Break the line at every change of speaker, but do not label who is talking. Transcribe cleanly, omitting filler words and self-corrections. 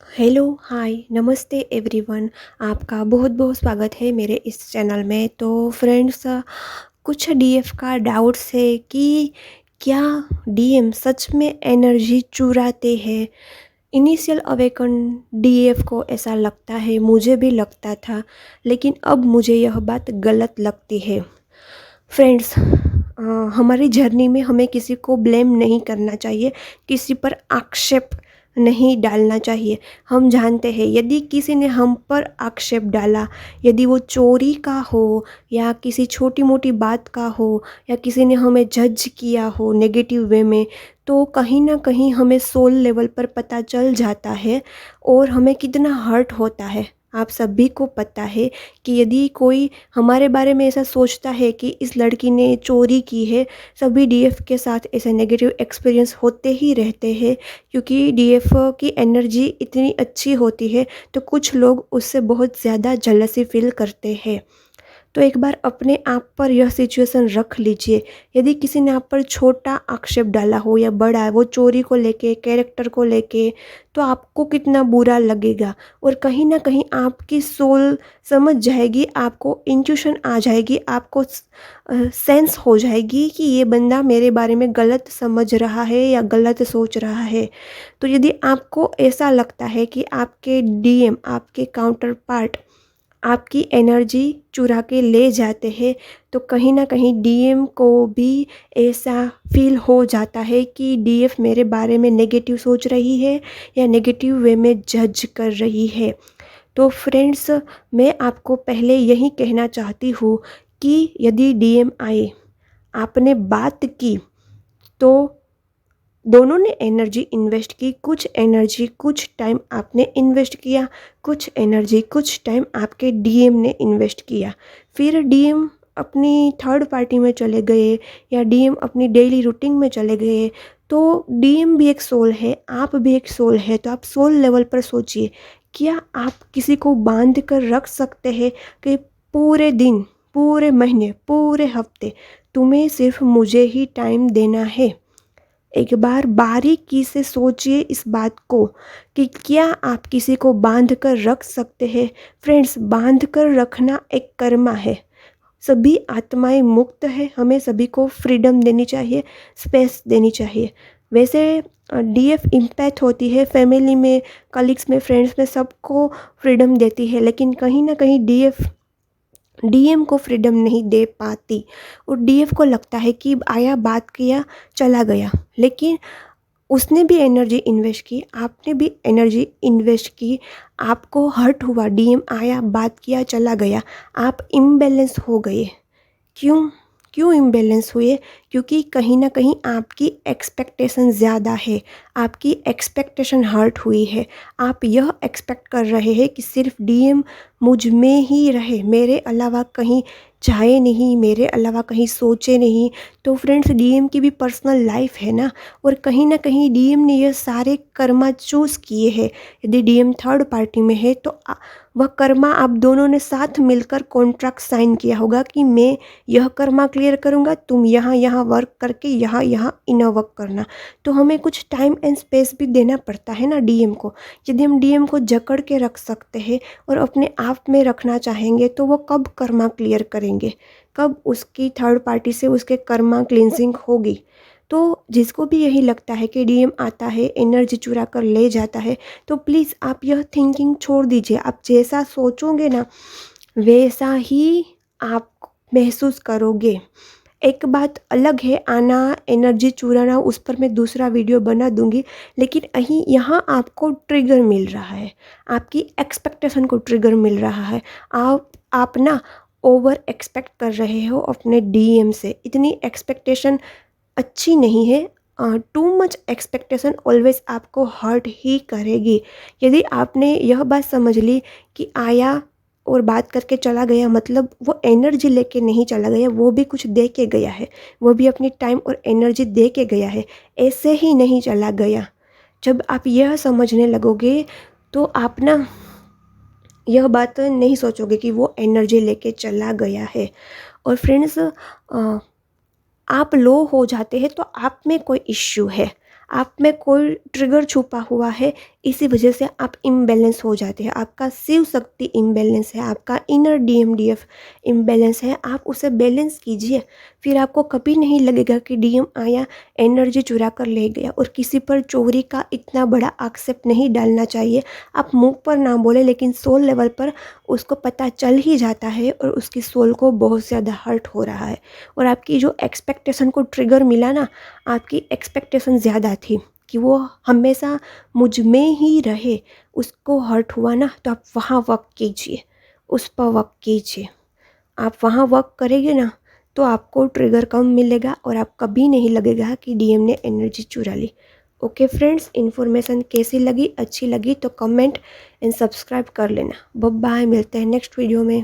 Hello, हाय, नमस्ते everyone. आपका बहुत बहुत स्वागत है मेरे इस चैनल में। तो फ्रेंड्स, कुछ डीएफ का डाउट्स है कि क्या डीएम सच में एनर्जी चुराते हैं। इनिशियल अवेकन डीएफ को ऐसा लगता है, मुझे भी लगता था, लेकिन अब मुझे यह बात गलत लगती है। फ्रेंड्स, हमारी जर्नी में हमें किसी को ब्लेम नहीं करना चाहिए, किसी पर आक्षेप नहीं डालना चाहिए। हम जानते हैं यदि किसी ने हम पर आक्षेप डाला, यदि वो चोरी का हो या किसी छोटी मोटी बात का हो या किसी ने हमें जज किया हो नेगेटिव वे में, तो कहीं ना कहीं हमें सोल लेवल पर पता चल जाता है और हमें कितना हर्ट होता है। आप सभी को पता है कि यदि कोई हमारे बारे में ऐसा सोचता है कि इस लड़की ने चोरी की है, सभी डीएफ के साथ ऐसे नेगेटिव एक्सपीरियंस होते ही रहते हैं, क्योंकि डीएफ की एनर्जी इतनी अच्छी होती है तो कुछ लोग उससे बहुत ज़्यादा जेलसी फील करते हैं। तो एक बार अपने आप पर यह सिचुएशन रख लीजिए। यदि किसी ने आप पर छोटा आक्षेप डाला हो या बड़ा, वो चोरी को लेके, कैरेक्टर को लेके, तो आपको कितना बुरा लगेगा और कहीं ना कहीं आपकी सोल समझ जाएगी, आपको इंट्यूशन आ जाएगी, आपको सेंस हो जाएगी कि ये बंदा मेरे बारे में गलत समझ रहा है या गलत सोच रहा है। तो यदि आपको ऐसा लगता है कि आपके डीएम, आपके काउंटर पार्ट आपकी एनर्जी चुरा के ले जाते हैं, तो कहीं ना कहीं डीएम को भी ऐसा फील हो जाता है कि डीएफ मेरे बारे में नेगेटिव सोच रही है या नेगेटिव वे में जज कर रही है। तो फ्रेंड्स, मैं आपको पहले यही कहना चाहती हूँ कि यदि डीएम आए, आपने बात की, तो दोनों ने एनर्जी इन्वेस्ट की। कुछ एनर्जी कुछ टाइम आपने इन्वेस्ट किया, कुछ एनर्जी कुछ टाइम आपके डीएम ने इन्वेस्ट किया। फिर डीएम अपनी थर्ड पार्टी में चले गए या डीएम अपनी डेली रूटीन में चले गए। तो डीएम भी एक सोल है, आप भी एक सोल है। तो आप सोल लेवल पर सोचिए, क्या आप किसी को बांध कर रख सकते हैं कि पूरे दिन, पूरे महीने, पूरे हफ्ते तुम्हें सिर्फ मुझे ही टाइम देना है? एक बार बारीकी से सोचिए इस बात को कि क्या आप किसी को बांध कर रख सकते हैं। फ्रेंड्स, बांध कर रखना एक कर्मा है। सभी आत्माएं मुक्त है, हमें सभी को फ्रीडम देनी चाहिए, स्पेस देनी चाहिए। वैसे डीएफ इम्पैक्ट होती है फैमिली में, कलीग्स में, फ्रेंड्स में, सबको फ्रीडम देती है, लेकिन कहीं ना कहीं डीएफ डीएम को फ्रीडम नहीं दे पाती और डीएफ को लगता है कि आया, बात किया, चला गया। लेकिन उसने भी एनर्जी इन्वेस्ट की, आपने भी एनर्जी इन्वेस्ट की, आपको हर्ट हुआ, डीएम आया, बात किया, चला गया, आप इम्बैलेंस हो गए। क्यों क्यों इम्बैलेंस हुए? क्योंकि कहीं ना कहीं आपकी एक्सपेक्टेशन ज़्यादा है, आपकी एक्सपेक्टेशन हर्ट हुई है। आप यह एक्सपेक्ट कर रहे हैं कि सिर्फ डीएम मुझ में ही रहे, मेरे अलावा कहीं जाए नहीं, मेरे अलावा कहीं सोचे नहीं। तो फ्रेंड्स, डीएम की भी पर्सनल लाइफ है ना, और कहीं ना कहीं डीएम ने यह सारे कर्मा चूज़ किए हैं। यदि डीएम थर्ड पार्टी में है तो वह कर्मा आप दोनों ने साथ मिलकर कॉन्ट्रैक्ट साइन किया होगा कि मैं यह कर्मा क्लियर करूँगा, तुम यहाँ यहाँ वर्क करके यहाँ यहाँ इनर वर्क करना। तो हमें कुछ टाइम एंड स्पेस भी देना पड़ता है ना डीएम को। यदि हम डीएम को जकड़ के रख सकते हैं और अपने आप में रखना चाहेंगे, तो वो कब कर्मा क्लियर करेंगे, कब उसकी थर्ड पार्टी से उसके कर्मा क्लिनजिंग होगी? तो जिसको भी यही लगता है कि डीएम आता है, एनर्जी चुरा कर ले जाता है, तो प्लीज़ आप यह थिंकिंग छोड़ दीजिए। आप जैसा सोचोगे ना, वैसा ही आप महसूस करोगे। एक बात अलग है आना, एनर्जी चुराना, उस पर मैं दूसरा वीडियो बना दूंगी। लेकिन अहीं यहाँ आपको ट्रिगर मिल रहा है, आपकी एक्सपेक्टेशन को ट्रिगर मिल रहा है। आप ना ओवर एक्सपेक्ट कर रहे हो अपने डीएम से। इतनी एक्सपेक्टेशन अच्छी नहीं है। टू मच एक्सपेक्टेशन ऑलवेज आपको हर्ट ही करेगी। यदि आपने यह बात समझ ली कि आया और बात करके चला गया, मतलब वो एनर्जी लेके नहीं चला गया, वो भी कुछ दे के गया है, वो भी अपनी टाइम और एनर्जी दे के गया है, ऐसे ही नहीं चला गया। जब आप यह समझने लगोगे तो आप ना यह बात नहीं सोचोगे कि वो एनर्जी लेके चला गया है। और फ्रेंड्स, आप लो हो जाते हैं तो आप में कोई इश्यू है, आप में कोई ट्रिगर छुपा हुआ है, इसी वजह से आप इम्बैलेंस हो जाते हैं। आपका शिव शक्ति इम्बैलेंस है, आपका इनर डीएम डीएफ इम्बैलेंस है। आप उसे बैलेंस कीजिए, फिर आपको कभी नहीं लगेगा कि डीएम आया, एनर्जी चुरा कर ले गया। और किसी पर चोरी का इतना बड़ा आक्षेप नहीं डालना चाहिए। आप मुंह पर ना बोले, लेकिन सोल लेवल पर उसको पता चल ही जाता है और उसकी सोल को बहुत ज़्यादा हर्ट हो रहा है। और आपकी जो एक्सपेक्टेशन को ट्रिगर मिला ना, आपकी एक्सपेक्टेशन ज़्यादा थी कि वो हमेशा मुझ में ही रहे, उसको हर्ट हुआ ना, तो आप वहाँ वर्क कीजिए, उस पर वर्क कीजिए। आप वहाँ वर्क करेंगे ना, तो आपको ट्रिगर कम मिलेगा और आप कभी नहीं लगेगा कि डीएम ने एनर्जी चुरा ली। ओके फ्रेंड्स, इन्फॉर्मेशन कैसी लगी? अच्छी लगी तो कमेंट एंड सब्सक्राइब कर लेना। बाय बाय, मिलते हैं नेक्स्ट वीडियो में।